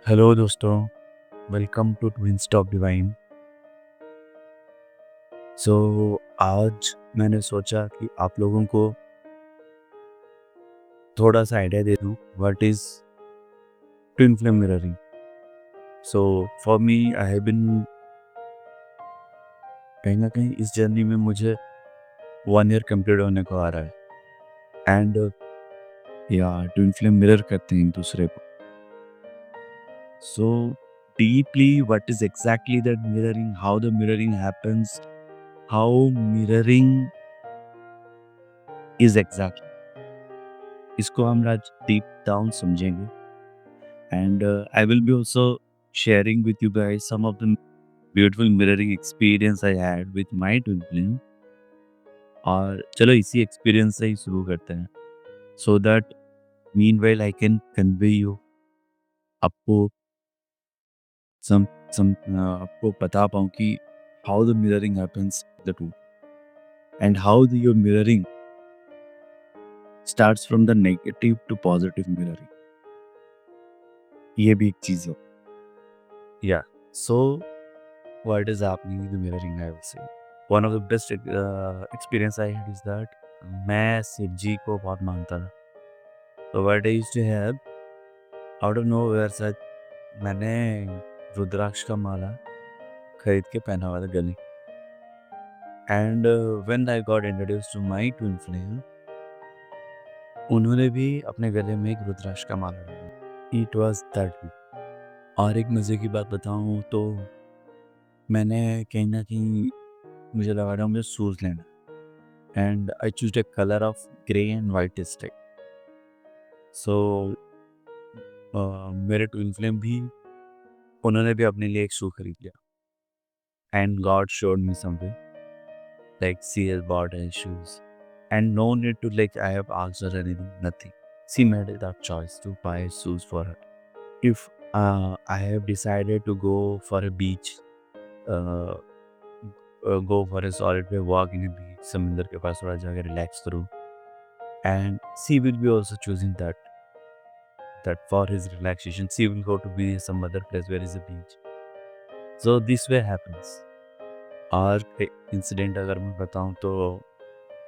Hello दोस्तों, welcome to twins talk divine. So आज मैंने सोचा कि आप लोगों को थोड़ा सा आइडिया दे दूँ what is twin flame mirroring. So for me I have been कहीं ना कहीं इस जर्नी में मुझे 1 ईयर कंप्लीट होने को आ रहा है एंड या ट्विन फ्लेम मिरर करते हैं एक दूसरे को। So deeply what is exactly that mirroring, how the mirroring happens, how mirroring is exactly, इसको हम आज डीप डाउन समझेंगे। And I will be also sharing with you guys some of the beautiful mirroring experience I had with my twin flame। और चलो इसी experience से ही शुरू करते हैं so that meanwhile I can convey you, आपको some some आपको बता पाऊँ कि how the mirroring happens the to and how the your mirroring starts from the negative to positive mirroring. ये भी एक चीज़ है। या सो what is happening with the mirroring, I will say one of the best experience I had is that मैं शिव जी को बहुत मानता था। तो what I used to have out of nowhere सच मैंने रुद्राक्ष का माला खरीद के पहना हुआ था गले। And when I got introduce to my twin flame, उन्होंने भी अपने गले में एक रुद्राक्ष का माला डाला। It was that way. और एक मज़े की बात बताऊँ तो मैंने कहीं ना कहीं मुझे लगा था मुझे शूज़ लेना and I choose a color of grey and white stick। So मेरे ट्विन फ्लेम भी उन्होंने भी अपने लिए एक शू खरीद लिया and God showed me something like she has bought her shoes and no need to like I have asked her anything, nothing। She made that choice to buy shoes for her। If I have decided to go for a beach, uh, go for a solitary walk in a beach, समुंदर के पास थोड़ा जाकर relax करूँ, and she will be also choosing that for his relaxation she will go to be some other place where is a beach। So this way happens। और incident अगर मैं बताऊं तो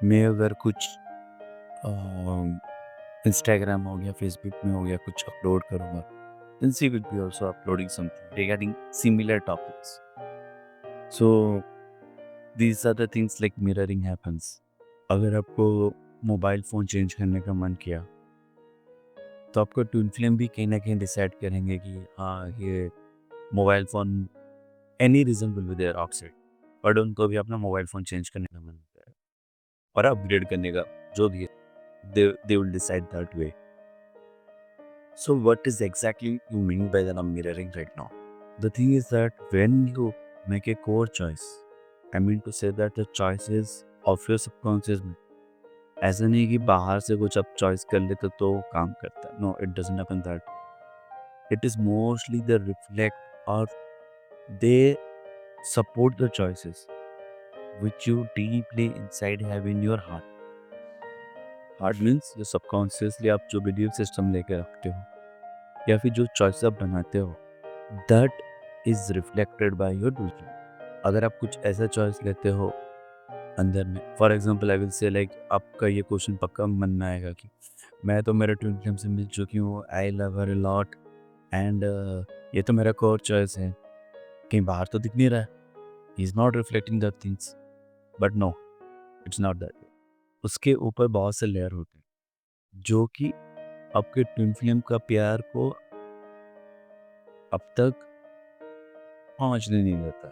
मैं अगर कुछ इंस्टाग्राम हो गया, फेसबुक में हो गया, कुछ अपलोड करूँगा, then she will be also uploading something regarding similar topics। So these are the things like mirroring happens। अगर आपको मोबाइल फ़ोन चेंज करने का मन किया तो आपको ट्विन फ्लेम भी कहीं ना कहीं डिसाइड करेंगे कि हाँ ये mobile phone any reason will be there outside, but उनको भी अपना मोबाइल फ़ोन चेंज करने का मन होता है और अपग्रेड करने का, जो भी है they will decide that way. So what is exactly you mean by the mirroring right now? The thing is that when you make a core choice, I mean to say that the choice is of your subconscious mind. ऐसा नहीं कि बाहर से कुछ आप choice कर लेते तो काम करता है, no, it doesn't happen that. It is mostly the reflect और they support the choices which you deeply inside have in your heart। Heart means your subconsciously आप जो belief system लेके रखते हो या फिर जो choice आप बनाते हो, that is reflected by your decision। अगर आप कुछ ऐसा choice लेते हो अंदर में, for example I will say like आपका ये क्वेश्चन पक्का मन में आएगा कि मैं तो मेरे ट्विन फ्लेम से मिल चुकी हूँ, I love her lot and ये तो मेरा कोर चॉइस है, कहीं बाहर तो दिख नहीं रहा है, he is not reflecting the things, but no, it's not that way. उसके ऊपर बहुत से लेयर होते हैं जो कि आपके ट्विन फ्लेम का प्यार को अब तक पहुंचने नहीं देता।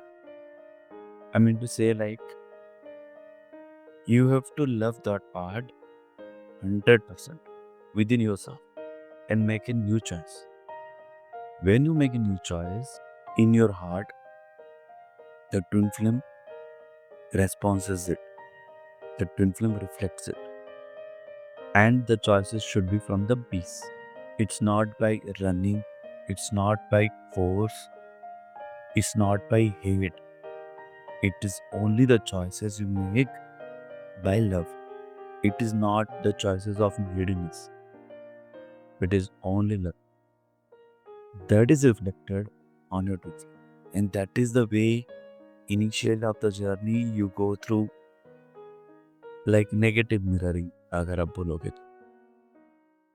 I mean to say like you have to love that part 100% within yourself and make a new choice। When you make a new choice in your heart, the twin flame responses it, the twin flame reflects it, and the choices should be from the peace। It's not by running, it's not by force, it's not by hate, it is only the choices you make by love। It is not the choices of greediness, it is only love। that is reflected on your twin flame. And that is the way initial of the journey you go through like negative mirroring अगर आप बोलोगे तो.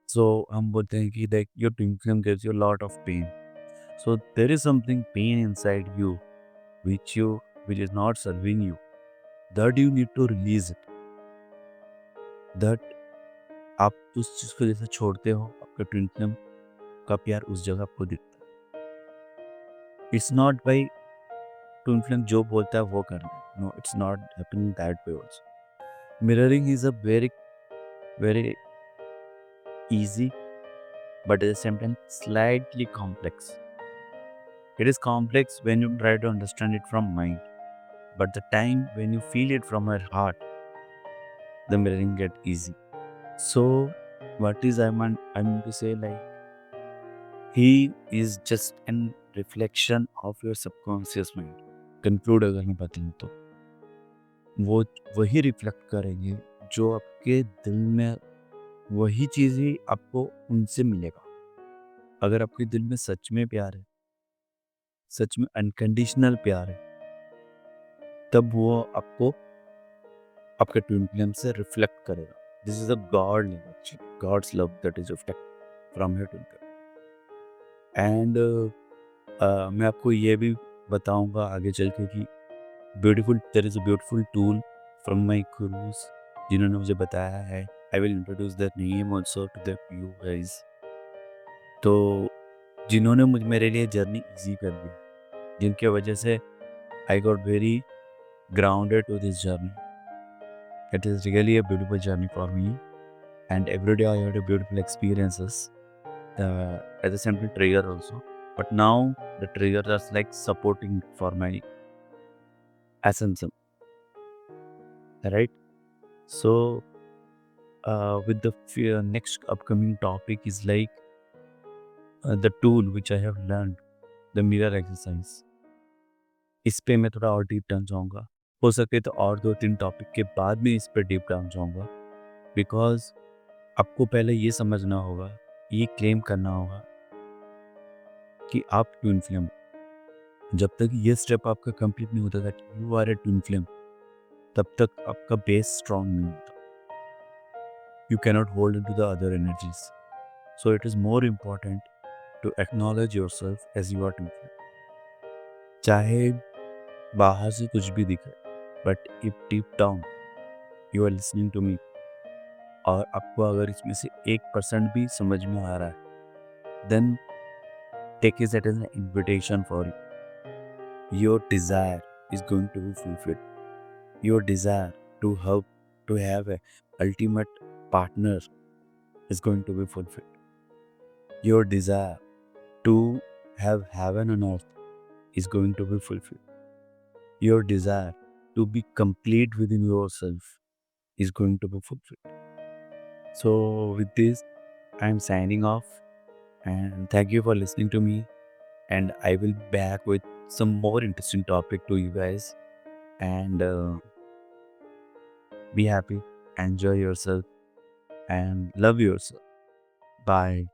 So हम बोलते हैं कि like your twin flame gives you a lot of pain. So there is something pain inside you which is not serving you. That you need to release it. That आप उस चीज़ को जैसे छोड़ते हो आपका ट्विन फ्लेम का प्यार उस जगह आपको दिखता है. It's not by twin flame जो बोलता है वो करना है. No, it's not happening that way also. Mirroring is a very very easy but at the same time slightly complex. It is complex when you try to understand it from mind, but the time when you feel it from your heart, the mirroring get easy. So what is I mean to say, like, he is just an reflection of your subconscious mind. Conclude अगर मैं बताऊँ तो वो वही reflect करेंगे जो आपके दिल में, वही चीज़ ही आपको उनसे मिलेगा. अगर आपके दिल में सच में प्यार है, सच में अनकंडीशनल प्यार है, तब वो आपको आपके ट्विन फ्लेम से रिफ्लेक्ट करेगा. This is a god love, actually god's love that is reflect from your twin flame. And मैं आपको ये भी बताऊंगा आगे चल के कि there is a beautiful tool from my gurus जिन्होंने मुझे बताया है. I will introduce that name also to the you guys. तो जिन्होंने मेरे लिए जर्नी इजी कर दी, जिनके वजह से I got very grounded to this journey. It is really a beautiful journey for me, and every day I had a beautiful experiences. At the same time, trigger also, but now the triggers are like supporting for my essence, right? So, with the next upcoming topic is like the tool which I have learned, the mirror exercise. इस पे मैं थोड़ा और deep down जाऊँगा. हो सके तो और 2-3 टॉपिक के बाद में इस पे डीप डाउन जाऊँगा, बिकॉज़ आपको पहले ये समझना होगा, ये क्लेम करना होगा कि आप ट्विन फ्लेम. जब तक ये स्टेप आपका कंप्लीट नहीं होता that you are a twin flame, तब तक आपका बेस स्ट्रांग नहीं होता. You cannot hold into the other energies. So it is more important to acknowledge yourself as you are twin flame. चाहे बाहर से कुछ भी दिखे, but if deep down you are listening to me, और आपको अगर इसमें से 1% भी समझ में आ रहा है, then take it as an invitation for you. Your desire is going to be fulfilled. Your desire to help, to have a ultimate partner is going to be fulfilled. Your desire to have heaven on earth is going to be fulfilled. Your desire to be complete within yourself is going to be fulfilled. So with this, I'm signing off, and thank you for listening to me. And I will be back with some more interesting topic to you guys. And be happy, enjoy yourself, and love yourself. Bye.